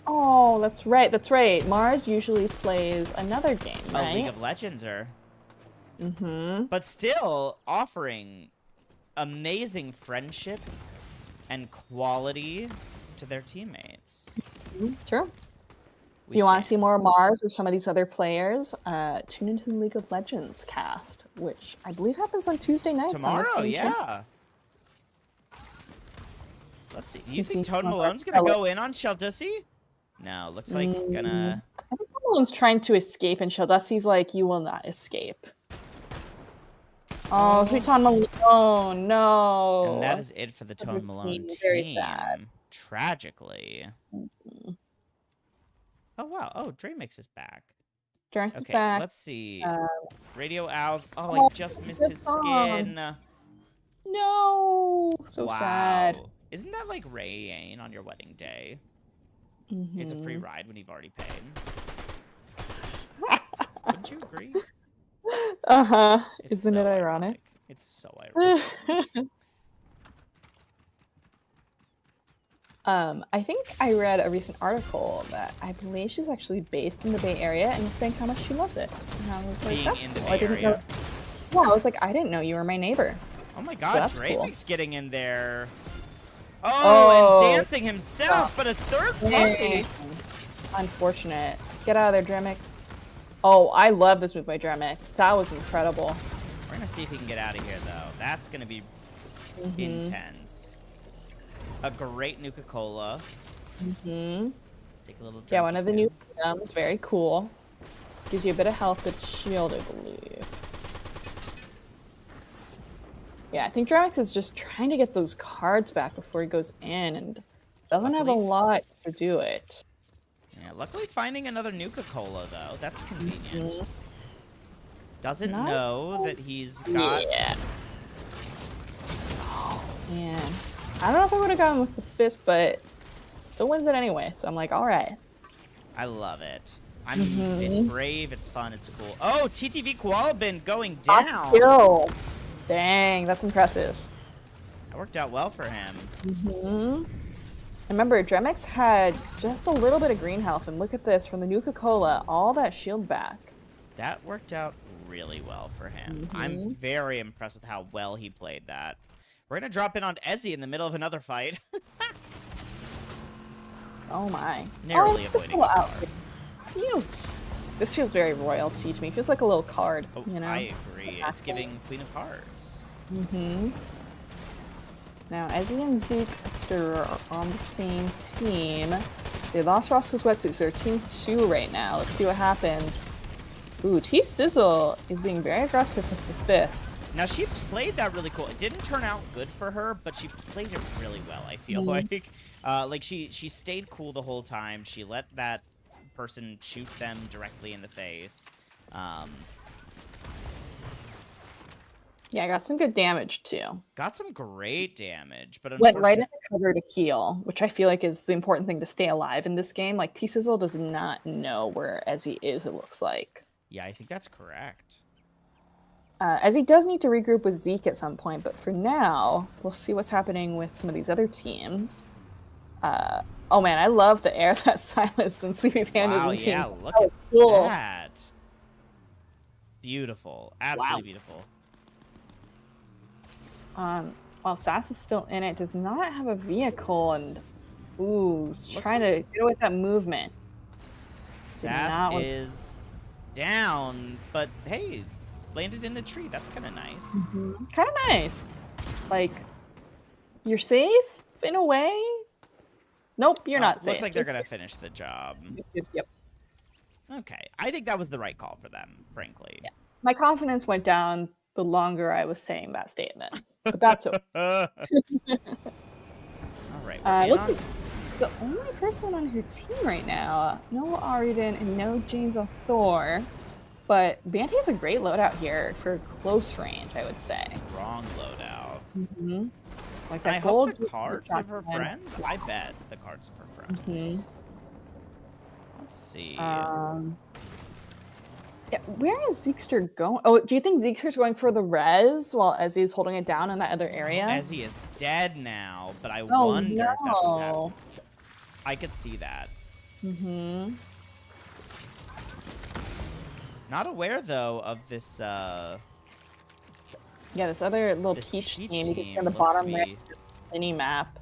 Oh, that's right. That's right. Mars usually plays another game, right? League of Legends are. Mm-hmm. But still offering amazing friendship and quality to their teammates. Sure. If you want to see more Mars or some of these other players, tune into the League of Legends cast, which I believe happens on Tuesday nights. Tomorrow, yeah. Let's see. You think Toad Malone's going to go in on Sheldussi? No, looks like gonna... I think Malone's trying to escape, and Sheldussi's like, you will not escape. Oh, sweet Tom Malone, no. And that is it for the Tom Malone team. Very sad. Tragically. Oh, wow. Oh, Draymix is back. Draymix is back. Let's see. Radio Owls. Oh, I just missed his skin. No. So sad. Isn't that like Ray Ain on your wedding day? It's a free ride when you've already paid. Wouldn't you agree? Uh-huh. Isn't it ironic? It's so ironic. I think I read a recent article that I believe she's actually based in the Bay Area and was saying how much she loves it. And I was like, Being that's in the cool. Bay I didn't Area. know. Yeah, I was like, I didn't know you were my neighbor. Oh my gosh, So Draymix getting in there. Oh, and dancing himself, but a third party. Unfortunate. Get out of there, Draymix. Oh, I love this move by Draymix. That was incredible. We're gonna see if he can get out of here, though. That's gonna be intense. A great Nuka-Cola. Take a little drink. Yeah, one of the new items. Very cool. Gives you a bit of health, but shield, I believe. Yeah, I think Draymix is just trying to get those cards back before he goes in, and doesn't have a lot to do it. Yeah, luckily finding another Nuka-Cola, though. That's convenient. Doesn't know that he's got... Yeah. Oh, man. I don't know if I would have gone with the fist, but still wins it anyway, so I'm like, all right. I love it. It's brave, it's fun, it's cool. Oh, TTV Koala Bin going down. Kill. Dang, that's impressive. That worked out well for him. Remember, Draymix had just a little bit of green health, and look at this, from the Nuka-Cola, all that shield back. That worked out really well for him. I'm very impressed with how well he played that. We're going to drop in on Ezzy in the middle of another fight. Oh my. Narrowly avoiding the card. Cute. This feels very royalty to me. It feels like a little card, you know? I agree. It's giving Queen of Hearts. Now, Ezzy and Zeke are on the same team. They lost Roscoe's wetsuit, so they're team 2 right now. Let's see what happens. Ooh, T-Sizzle is being very aggressive with the fists. Now, she played that really cool. It didn't turn out good for her, but she played it really well, I feel like. Like, she stayed cool the whole time. She let that person shoot them directly in the face. Yeah, I got some good damage too. Got some great damage, but Went right in unfortunately, the cover to heal, which I feel like is the important thing to stay alive in this game. Like T-Sizzle does not know where Ezzy is, it looks like. yeah, I think that's correct. Ezzy does need to regroup with Zeke at some point, but for now, we'll see what's happening with some of these other teams. Oh man, I love the air that Silas and Sleepy Pandas Wow, and team. yeah, look Oh, at cool. that. Beautiful. Absolutely beautiful. While Sass is still in it, does not have a vehicle, and ooh, trying like to get away with that movement. Sass is down, but hey, landed in a tree. That's kind of nice. Kind of nice. Like, you're safe in a way. Nope, you're not safe. Looks like they're gonna finish the job. Yep. Okay, I think that was the right call for them, frankly. Yeah. My confidence went down the longer I was saying that statement, but that's okay. All right, Looks like the only person on her team right now, no Ariden and no James or Thor, but Banty has a great loadout here for close range, I would say. Strong loadout. Like I that hope gold the cards of her friends. I bet the cards of her friends. Let's see. Yeah, where is Zeekster going? Oh, do you think Zeekster's going for the res while Ezzy's holding it down in that other area? Ezzy is dead now, but I wonder if that's what's happening. I could see that. Not aware though of this. Yeah, this other little Peach team. You can see on the bottom right mini map.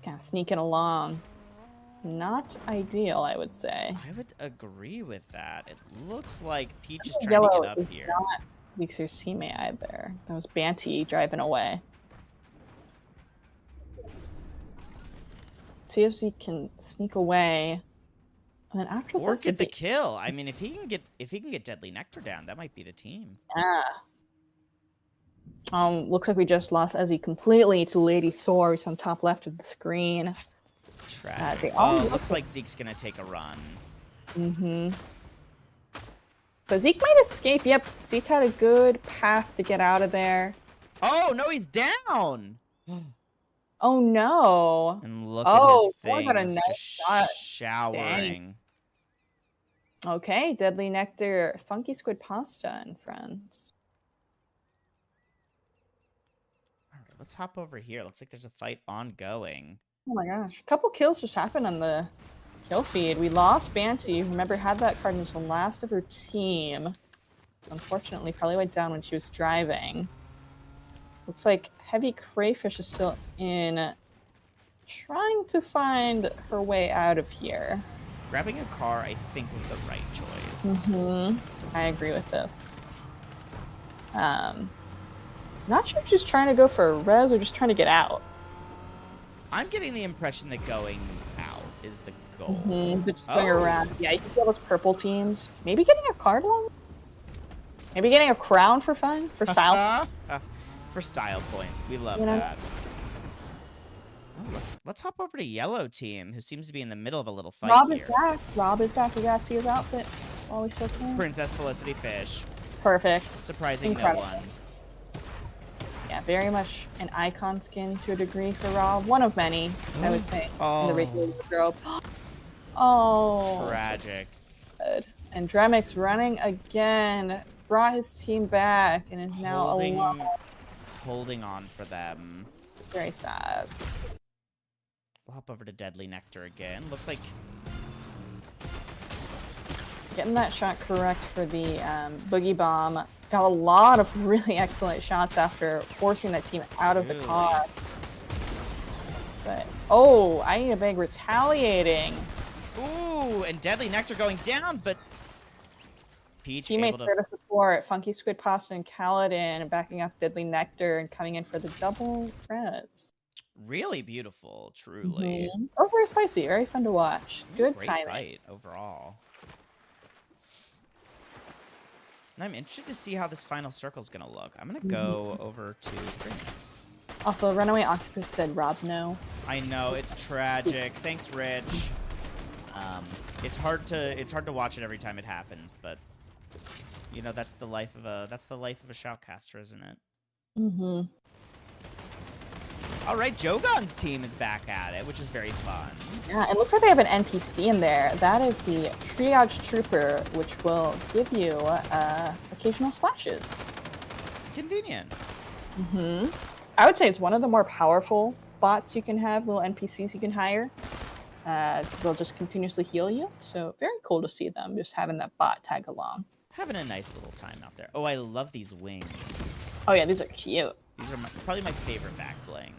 Kind of sneaking along. Not ideal, I would say. I would agree with that. It looks like Peach is trying to get up here. Not Zeekster's teammate either. That was Banty driving away. See if he can sneak away. And then after or this, get the kill. I mean, if he can get Deadly Nectar down, that might be the team. Yeah. Looks like we just lost Ezzy completely to Lady Thor, who's on top left of the screen. Tragic. Looks like Zeke's gonna take a run. But Zeke might escape. Yep, Zeke had a good path to get out of there. Oh no, he's down. Oh no! And look at his thing. Got a nice shot. Showering. Dang. Okay, Deadly Nectar, Funky Squid Pasta, and friends. All right, let's hop over here. Looks like there's a fight ongoing. Oh my gosh, a couple kills just happened on the kill feed. We lost Banty. Remember, had that card was the last of her team. Unfortunately, probably went down when she was driving. Looks like Heavy Crayfish is still in, trying to find her way out of here. Grabbing a car, I think, was the right choice. I agree with this. Not sure if she's trying to go for a res or just trying to get out. I'm getting the impression that going out is the goal. But just going around. Yeah, you can see all those purple teams. Maybe getting a card along? Maybe getting a crown for fun? For style? For style points. We love that. Oh, let's hop over to yellow team, who seems to be in the middle of a little fight Rob here. is back. Rob is back. We gotta see his outfit while we still can. Princess Felicity Fish. Perfect. Surprising Incredible. no one. Yeah, very much an icon skin to a degree for Rob. One of many, I would say, in the regular wardrobe. Oh. Tragic. Good. And Dremix running again. Brought his team back and is now alone. Holding on for them. Very sad. We'll hop over to Deadly Nectar again. Looks like getting that shot correct for the Boogie Bomb. Got a lot of really excellent shots after forcing that team out of the car. But, oh, I need a big retaliating. Ooh, and Deadly Nectar going down, but Peach teammates there to support. Funky Squid Pasta and Kaladin backing up Deadly Nectar and coming in for the double res. Really beautiful, truly. That was very spicy, very fun to watch. Good great timing. Fight overall. And I'm interested to see how this final circle is going to look. I'm going to go over to Drinks. Also, Runaway Octopus said Rob no. I know, it's tragic. Thanks, Rich. It's hard to watch it every time it happens, but You know, that's the life of a shoutcaster, isn't it? Mm-hmm. All right, Jogon's team is back at it, which is very fun. Yeah, it looks like they have an NPC in there. That is the triage trooper, which will give you occasional splashes. Convenient. Mm-hmm. I would say it's one of the more powerful bots you can have, little NPCs you can hire. They'll just continuously heal you. So very cool to see them just having that bot tag along. Having a nice little time out there. Oh, I love these wings. Oh yeah, these are cute. These are probably my favorite back bling.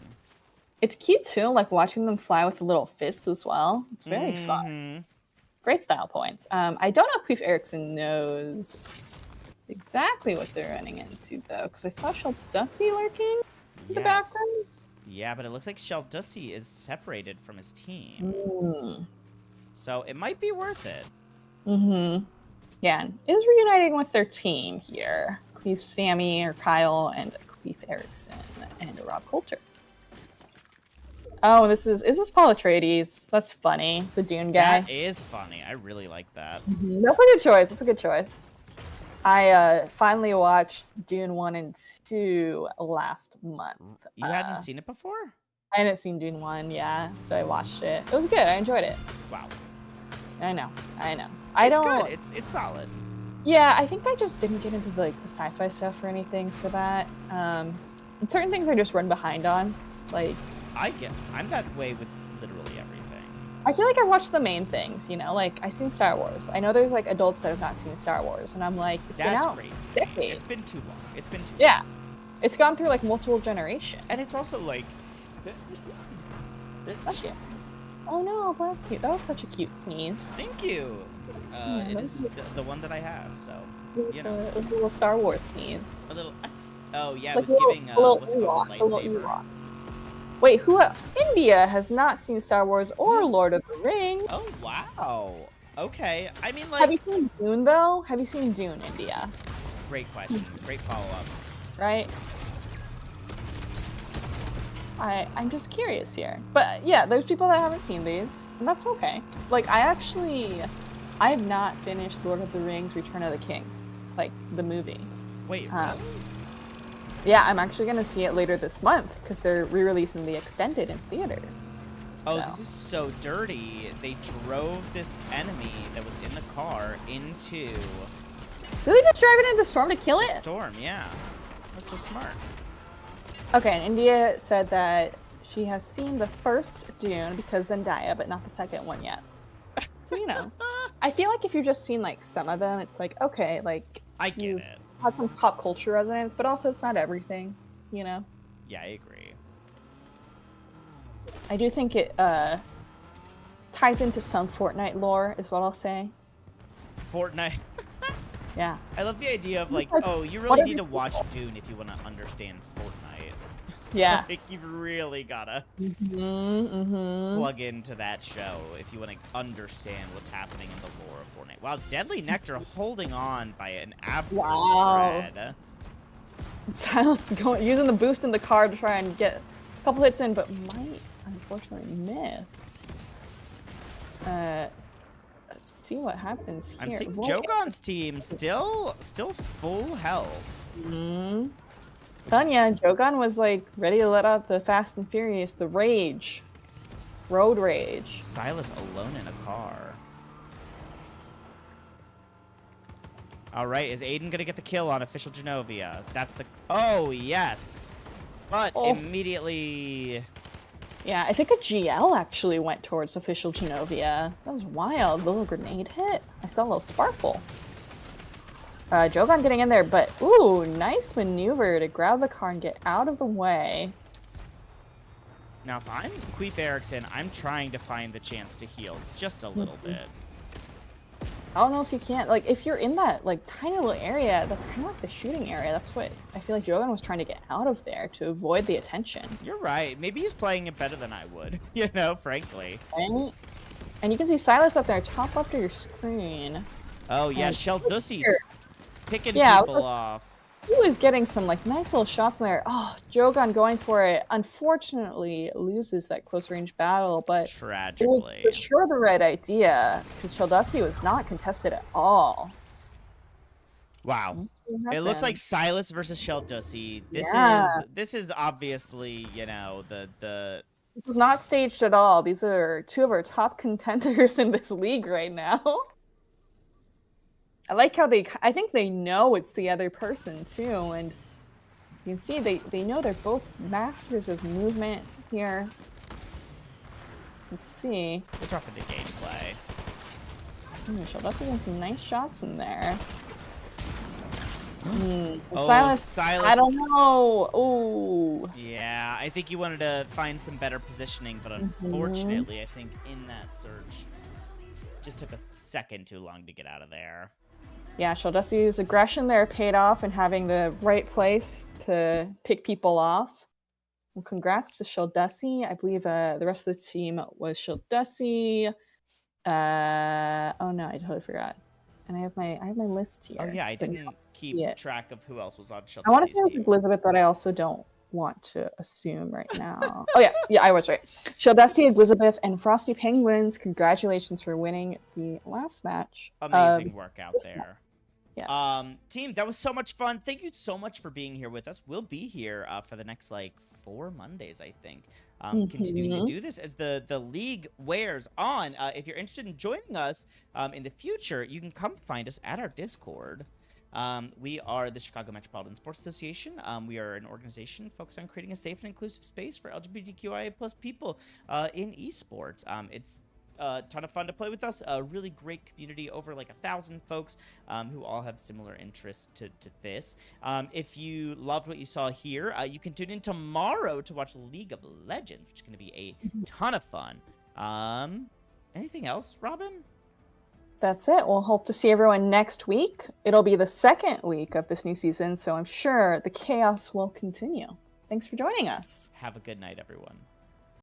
It's cute too, like watching them fly with the little fists as well. It's very fun. Great style points. I don't know if Queef Erickson knows exactly what they're running into though, because I saw Sheldussie lurking in the background. Yeah, but it looks like Sheldussie is separated from his team. So it might be worth it. Mm-hmm. Yeah, is reuniting with their team here. Queef Sammy or Kyle and Queef Erickson and Rob Coulter. Oh, is this Paul Atreides? That's funny. The Dune guy. That is funny. I really like that. Mm-hmm. That's a good choice. That's a good choice. I finally watched Dune 1 and 2 last month. You hadn't seen it before? I hadn't seen Dune 1, yeah, so I watched it. It was good. I enjoyed it. Wow. I know. It's good. It's solid. Yeah, I think I just didn't get into the sci-fi stuff or anything for that. And certain things I just run behind on. Like, I'm that way with literally everything. I feel like I've watched the main things, you know, like I've seen Star Wars. I know there's adults that have not seen Star Wars, and I'm like, it's been out crazy. decades. It's been too long. It's been too long. Yeah. It's gone through multiple generations. And it's also like Bless you. Oh no, bless you. That was such a cute sneeze. Thank you. It is the one that I have, so It was a little Star Wars sneeze. A little. Oh yeah, it was giving what's it called, lightsaber. Wait, who? India has not seen Star Wars or Lord of the Rings. Oh wow. Okay. I mean, have you seen Dune though? Have you seen Dune, India? Great question. Great follow-up. Right. I'm just curious here. But yeah, there's people that haven't seen these, and that's okay. I have not finished Lord of the Rings Return of the King, the movie. Wait, really? Yeah, I'm actually going to see it later this month because they're re-releasing the extended in theaters. Oh, so. This is so dirty. They drove this enemy that was in the car into... Really just driving into the storm to kill it? Storm, yeah. That's so smart. Okay, and India said that she has seen the first Dune because Zendaya, but not the second one yet. So, I feel like if you've just seen, some of them, it's okay, I get it. Had some pop culture resonance, but also it's not everything, Yeah, I agree. I do think it ties into some Fortnite lore, is what I'll say. Fortnite? Yeah. I love the idea of oh, you really need to watch Dune if you want to understand Fortnite. Yeah. You've really gotta plug into that show if you want to understand what's happening in the lore of Fortnite. Wow, Deadly Nectar holding on by an absolute thread. Silas is using the boost in the car to try and get a couple hits in, but might unfortunately miss. Let's see what happens here. I'm seeing Jogon's team still full health. Telling ya, Jogon was ready to let out the Fast and Furious, the rage. Road rage. Silas alone in a car. Alright, is Aiden gonna get the kill on Official Genovia? That's the... Oh, yes! But immediately... Yeah, I think a GL actually went towards Official Genovia. That was wild. The little grenade hit. I saw a little sparkle. Jogon getting in there, but ooh, nice maneuver to grab the car and get out of the way. Now, if I'm Queef Erickson, I'm trying to find the chance to heal just a little bit. I don't know if you can't. If you're in that, tiny little area, that's kind of like the shooting area. That's what I feel like Jogon was trying to get out of there to avoid the attention. You're right. Maybe he's playing it better than I would, frankly. And you can see Silas up there, top left of your screen. Oh, yeah, Sheldussie's picking people off. He was getting some nice little shots in there. Oh, Jogon going for it. Unfortunately, loses that close range battle, but tragically, it was for sure the right idea because Sheldussie was not contested at all. Wow. Let's see what It looks like happens. Silas versus Sheldussi. Yeah, This is obviously, you know, the this was not staged at all. These are two of our top contenders in this league right now. I like how I think they know it's the other person too, and you can see they know they're both masters of movement here. Let's see. we're dropping the gameplay. Sheldussi getting some nice shots in there. Oh, Silas, Silas. I don't know. Ooh. Yeah, I think he wanted to find some better positioning, but unfortunately, I think in that search, just took a second too long to get out of there. Yeah, Sheldussi's aggression there paid off and having the right place to pick people off. Well, congrats to Sheldussi. I believe the rest of the team was Sheldussi. Oh no, I totally forgot. And I have my list here. Oh yeah, I but didn't keep track of who else was on I want to Sheldussi's say it team. was Elizabeth, but I also don't want to assume right now. Oh yeah, I was right. Sheldussi, Elizabeth, and Frosty Penguins. Congratulations for winning the last match. Amazing work out there. Yes. Team, that was so much fun. Thank you so much for being here with us. We'll be here for the next like 4 Mondays, I think. Continuing to do this as the league wears on. If you're interested in joining us in the future, you can come find us at our Discord. We are the Chicago Metropolitan Sports Association. We are an organization focused on creating a safe and inclusive space for LGBTQIA+ people in esports. It's a ton of fun to play with us. A really great community, over like 1,000 folks who all have similar interests to this. If you loved what you saw here, you can tune in tomorrow to watch League of Legends, which is going to be a ton of fun. Anything else, Robin? That's it. We'll hope to see everyone next week. It'll be the second week of this new season, so I'm sure the chaos will continue. Thanks for joining us. Have a good night, everyone.